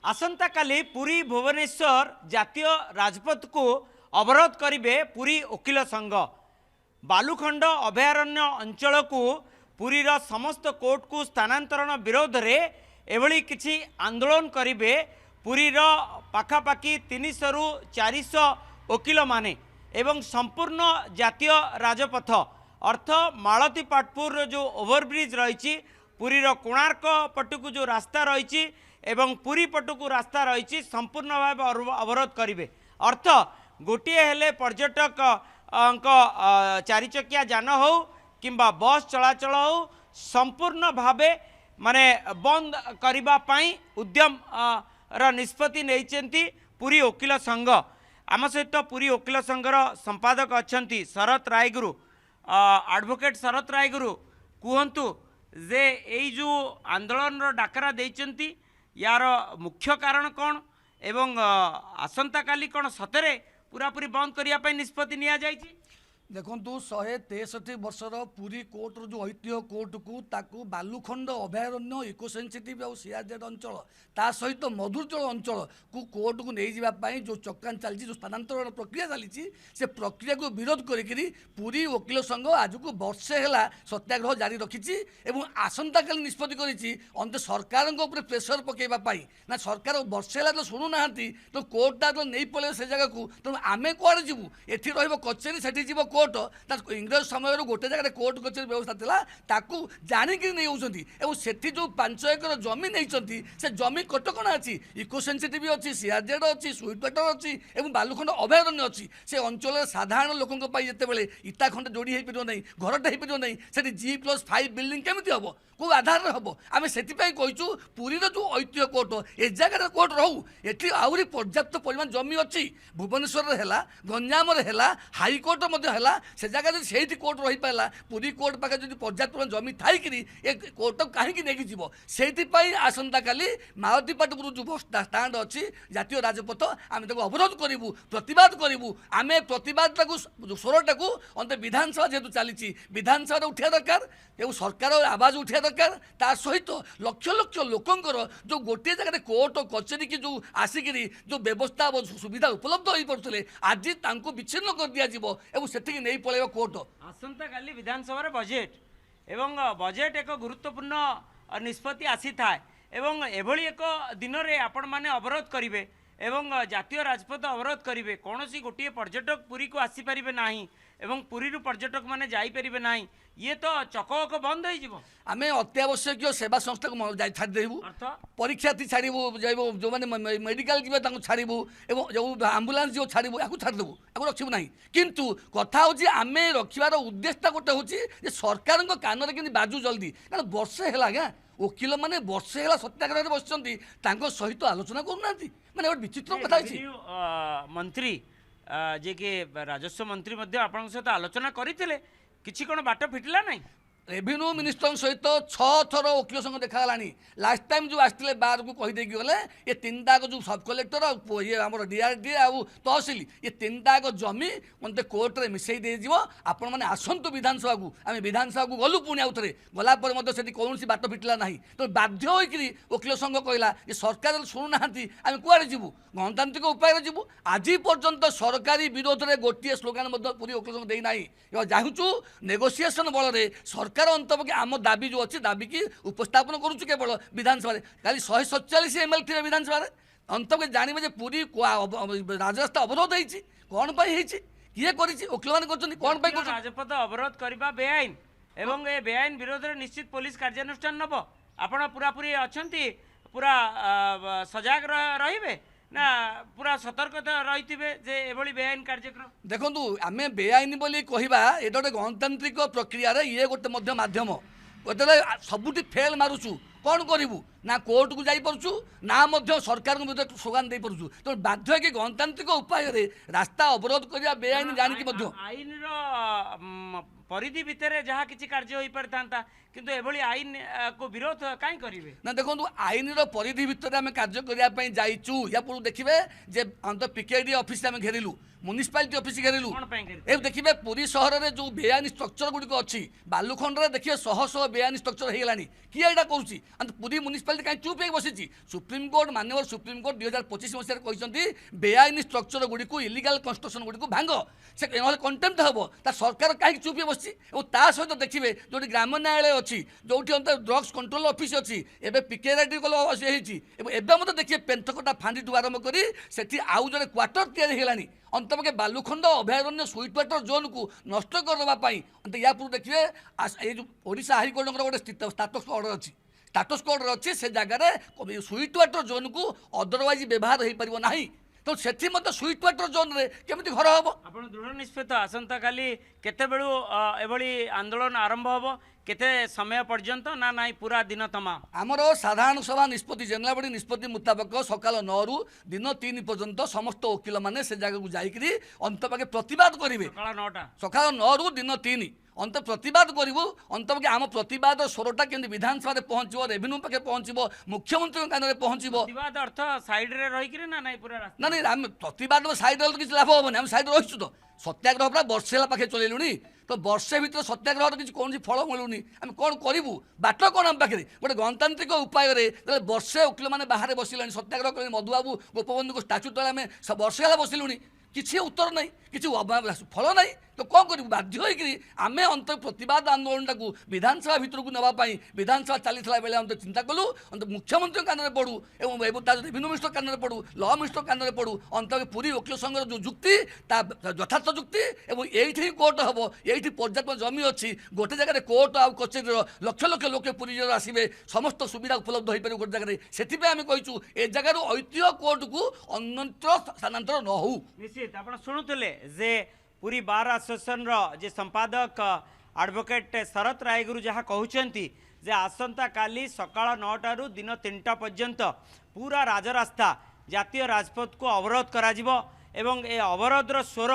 आसंता काली पुरी भुवनेश्वर जातीय राजपथ को अवरोध करिवे पुरी वकिल संघ। बालुखंड अभयारण्य अंचल को पुरीर समस्त कोर्ट को स्थानांतरण विरोध में एभली किछि आंदोलन करिवे पुरीर पाखापाखि 300 रु 400 वकिल माने एवं संपूर्ण जातीय राजपथ अर्थ मालती पाटपुर जो ओवरब्रिज रही पुरीर कोणार्क पटकू जो रास्ता रही एवं पुरी पटकू रास्ता रही संपूर्ण भाव अवरोध करिवे। अर्थ गोटे हेले पर्यटक चारिचकिया जान हो किंबा बस चलाचल हो संपूर्ण भावे माने बंद करिबा पाई उद्यम निष्पत्ति नैचंती पुरी वकिल संघ। आम सहित पुरी वकिल संघर संपादक अछंती शरत रायगुरु एडवोकेट शरत रायगुरु कहतु जे एई जो आंदोलन डाकरा देइचंती यार मुख्य कारण कौन एवं आसंता काली कौन सतरे पूरापूरी बंद करने निष्पत्ति निया जायछि। देखु 163 वर्षर पुरी कोर्टर जो ऐतिह्य कोर्ट को ताकू बालुखंड अभयारण्य इको सेंसिटिव और सीआरजेड अंचल ता सहित मधुरजल अंचल को कोर्ट को नहीं जावाई जो चक्रान चलती जो स्थानांतरण प्रक्रिया चली से प्रक्रिया को विरोध करी पुरी वकिल संघ आज को वर्षे है सत्याग्रह जारी रखी आसंता काली निष्पत्ति कर सरकार प्रेसर पकड़ाई ना सरकार वर्षे है तो शुणुना तो कोर्टा तो नहीं पड़े से जगह को तेणु आम कौन जीवु एटी रचेरी से कोर्ट इंग्रेज समय गोटे जगह कोर्ट कचेरी व्यवस्था था ताकू जाणिक नहीं सेठी जो 5 एकर जमी नहीं से जमी कटकणा अच्छी इको सेंसिटिव अच्छी सीआरजेड अच्छी स्वीट वाटर अच्छी और बालुखंड अभयारण्य अच्छी से अंचल साधारण लोकों जिते इटा खंड जोड़ी हो पार नहीं घरटे हो पार नहीं से G+5 बिल्डिंग केमी हम कौ आधार हम आम से कहूँ पुरीर जो ऐतिह्य कोर्ट ए जगह कोर्ट रहू ये आहरी पर्याप्त परिमाण जमी अच्छी भुवनेश्वर है गंजाम है हाइकोर्ट से जगह से कोर्ट रही पारा पुरी कोर्ट पाखे जो पर्याप्त परिमाण जमी थी कोर्ट कहीं नहीं जीव से आसंता काली मालतीपाटपुर जो स्टाण्ड अच्छी जातीय राजपथ आम अवरोध करूँ प्रतिवाद करूँ आम प्रतिवाद स्वरटा को अंत विधानसभा जेहतु चली विधानसभा उठा दरकार एवं सरकार आवाज उठा दरकार ता सहित लक्ष लक्ष लोकंर जो गोटे जगह कोर्ट कचेरी की जो आसिक जो व्यवस्था सुविधा उपलब्ध हो पड़े आज विच्छिन्न कर दिया से नहीं पड़े कोर्ट। आसंता काली विधानसभा बजेट एवं बजेट एक गुरुत्वपूर्ण निष्पत्ति आसी थाए एवं एभली एक दिन में आपण माने अवरोध करिवे एवं जातीय राजपथ अवरोध करिवे कौन सी गोटे पर्यटक पुरी को आसी पारिबे नाही एवं पुरी पर्यटक माने जाई परिबे नाही ये तो चकक बंद हो आम अत्यावश्यक सेवा संस्था को छाड़देबू परीक्षार्थी छाड़ू जो मैंने मेडिकल जी छाड़ू और जो आम्बुलांस जो छाड़ू या छाड़देबू या रखू ना किंतु कथा हूँ आम रखार उद्देश्य गोटे हूँ सरकार कान में बाजू जल्दी कारण वर्षे है क्या वकिल मैंने वर्षे है सत्याग्रह बस सहित आलोचना करूना मैंने गोटे विचित्र कथा मंत्री जे कि राजस्व मंत्री सहित आलोचना करते किसी कौन बाट फिटला नहीं रेवेन्यू मिनिस्टर सहित 6 थर वकिल संघ देखा लास्ट टाइम जो आसते बार को कहीदे गले ये 3टाक जो सब कलेक्टर ये आम डीआरडी आउ तहसिल ये 3टाक जमी मत कोर्टे मिसई दीजिव आपण मैंने आसतु विधानसभा को आम विधानसभा को गलु पुणी आउ थे गलापर से कौन बाट फिटला ना तो बाध्य होकर वकिल संघ कहला ये सरकार शुणुना आम कुआड़े जीवु गणतांत्रिक उपाय जीवु आज पर्यंत सरकारी विरोध में गोटे स्लोगान पूरी वकिल संघ देना चाहूँ नेगोसीएसन बल सरकार अंतपक्षे आम दाबी जो अच्छी दाबी की उपस्थापन करुचु केवल विधानसभा खाली 147 एमएल थे विधानसभा अंतपक्षे जानवे पूरी राजरास्ता अवरोध होती कौन किए वकिल मैंने कौन राजपथ अवरोध करने बेआईन एवं ए बेआईन विरोध में निश्चित पुलिस कार्यानुष्ठान नब आपण पूरापूरी अच्छा पूरा सजग रहिबे ना पूरा सतर्कता रही एभली बेआईन कार्यक्रम देखु आम बेआईन बोली कहवा ये गोटे गणतांत्रिक प्रक्रिया ये गोटे माध्यम गोटे सबुठी फेल मारुचु कौन करूँ ना कोर्ट को जाई पारछु ना सरकार विरुद्ध स्लोगान दे पारछु तो बाध्य कि गणतांत्रिक उपाय रास्ता अवरोध करिया बेआईन जानिक आईन परिधि भितर जहाँ किसी कार्य हो पारि था किंतु एभली आईन को विरोध कहीं करेंगे ना देखो आईन परिधि भितर आम कार्य करने जाइचु या पूर्व देखिए जे अंत पिकेडी ऑफिस आम घेरिलु म्युनिसिपालिटी ऑफिस घेरिलु ए देखिए पुरी सहर में जो बेआईन स्ट्रक्चर गुड़िक अच्छी बालुखंड देखिए शह शह बेआईन स्ट्रक्चर हो गलानी किए यहाँ करुँच पुरी म्युनिसिपालिटी म्युनिसिपालिटी कहीं चुप हो बसी सुप्रीमकोर्ट माननीय सुप्रीमकोर्ट 2025 मसीह कहते बेआईन स्ट्रक्चर गुड़ी इलिगाल कंस्ट्रक्शन गुड़ी भांग से कंटेम्प्ट हम सरकार कहीं चुप हो बसी सहित देखिए जो ग्राम न्यायालय अच्छी जो ड्रग्स कंट्रोल ऑफिस अच्छी एवं पिकेआरटी कल देखिए पेंथकटा फांडी ठू आरंभ कर आउ जो क्वार्टर तैयारी अंतपक्षे बालुखंड अभयारण्य स्वीट वाटर जोन को नष्ट करवाई या पूर्व देखिए ये जो ओडिशा हाईकोर्ट गोटे स्टाटस ऑर्डर अच्छी स्टाटस ऑर्डर अच्छी से जगह स्वीट वाटर जोन को अदरवाइज व्यवहार हो पार ना तो सेठी स्वीट वाटर जोन रे केमिति घर हम आप दृढ़ निष्पत्ति आसंता काली केते बेलू एभली आंदोलन आरंभ हम केते समय पर्यंत ना नाई पूरा दिन तमाम आमर साधारण सभा निष्पत्ति जनरल बॉडी निष्पत्ति मुताबक सकाल 9 रु दिन 3 पर्यंत समस्त वकिल माने से जगह को जाइकरी अंतपाके प्रतिवाद करेंगे सकाल 9 रु दिन 3 अंत प्रतिवाद करूँ अंतपक्षे आम प्रतिवाद स्वरटा केमती विधानसभा पहुँचो रेवेन्यू पाखे पहुँचो मुख्यमंत्री कान में पहुँचो प्रतिवाद अर्थ साइड रे रही ना नहीं पूरा ना नहीं आम प्रतिवाद साइड किसी लाभ हेनी आम साइड रही तो सत्याग्रह पूरा वर्षे पाखे चलैलुणी तो वर्षे भर सत्याग्रह किसी कौन फल मिलूनी आम कौन करूँ बाट कौन आम पाखे गोटे गणतांत्रिक उपाय वर्षे वकिल मैंने बाहर बसिले सत्याग्रह कर मधुबाबू गोपबंधु को स्टाच्यू तले आम वर्षे है बसिलुणी किसी उत्तर नहीं किसी फल नहीं तो कौन कर बाध्य होमें अंत प्रतिवाद आंदोलन टाक विधानसभा भितर को नापी विधानसभा चली बेले हम चिंता कलु अंत मुख्यमंत्री कान में पड़ू और रेवेन्यू मिनिस्टर कान में पड़ू लॉ मिनिस्टर कान में पड़ू अंत पुरी वकिल संघर जो जुक्ति यथार्थ जुक्ति और ये कोर्ट हम ये पर्याप्त जमी अच्छी गोटे जगह कोर्ट आउ कचेरी लक्ष लक्ष लोक पुरी आसवे समस्त सुविधा उपलब्ध हो पार गोटे जगह से आम कहूँ ए जगार ऐतिह्य कोर्ट को अन्यत्र स्थानांतर न हो निश्चित आप शुणुले जे पुरी बार आसोसिएशन जे संपादक एडवोकेट शरत रायगुरु जहाँ कहते जे आसंता काली सकाळ 9टा रु दिन 3टा पर्यंत पूरा राजरास्ता जातीय राजपथ को अवरोध करा जिवो एवं ए अवरोधर स्वर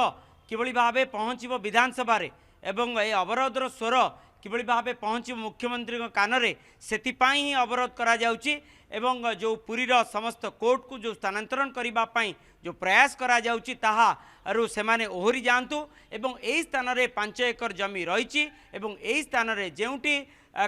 किभली भाबे पहुँचबो विधानसभा रे एवं ए अवरोधर स्वर किभली भाबे पहुँचबो मुख्यमंत्री कान रे सेतिपाई ही अवरोध करा जाउची एवं जो पुरीर समस्त कोर्ट को जो स्थानांतरण करिबा पाई जो प्रयास करा जाउची ताहा आरु सेमाने ओहरी जांतु एवं एई स्थान रे 5 एकर जमी रहिची एवं एई स्थान रे जेउटी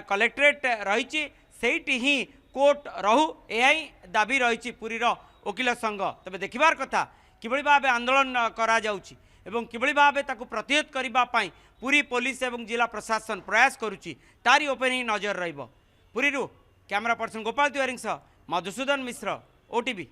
कलेक्टरेट रहिची सेठी ही कोर्ट रहू एई दाबी रहिची पुरीर वकील संघ तबे देखिबार कथा किभली भाबे आंदोलन करा जाउची एवं किभली भाबे ताकू प्रतिहत करिबा पाई पुरी पुलिस एवं जिला प्रशासन प्रयास करुची तारी ओपन ही नजर रहिबो पुरीरु कैमरा पर्सन गोपाल तिवारी सह मधुसूदन मिश्र ओटीवी।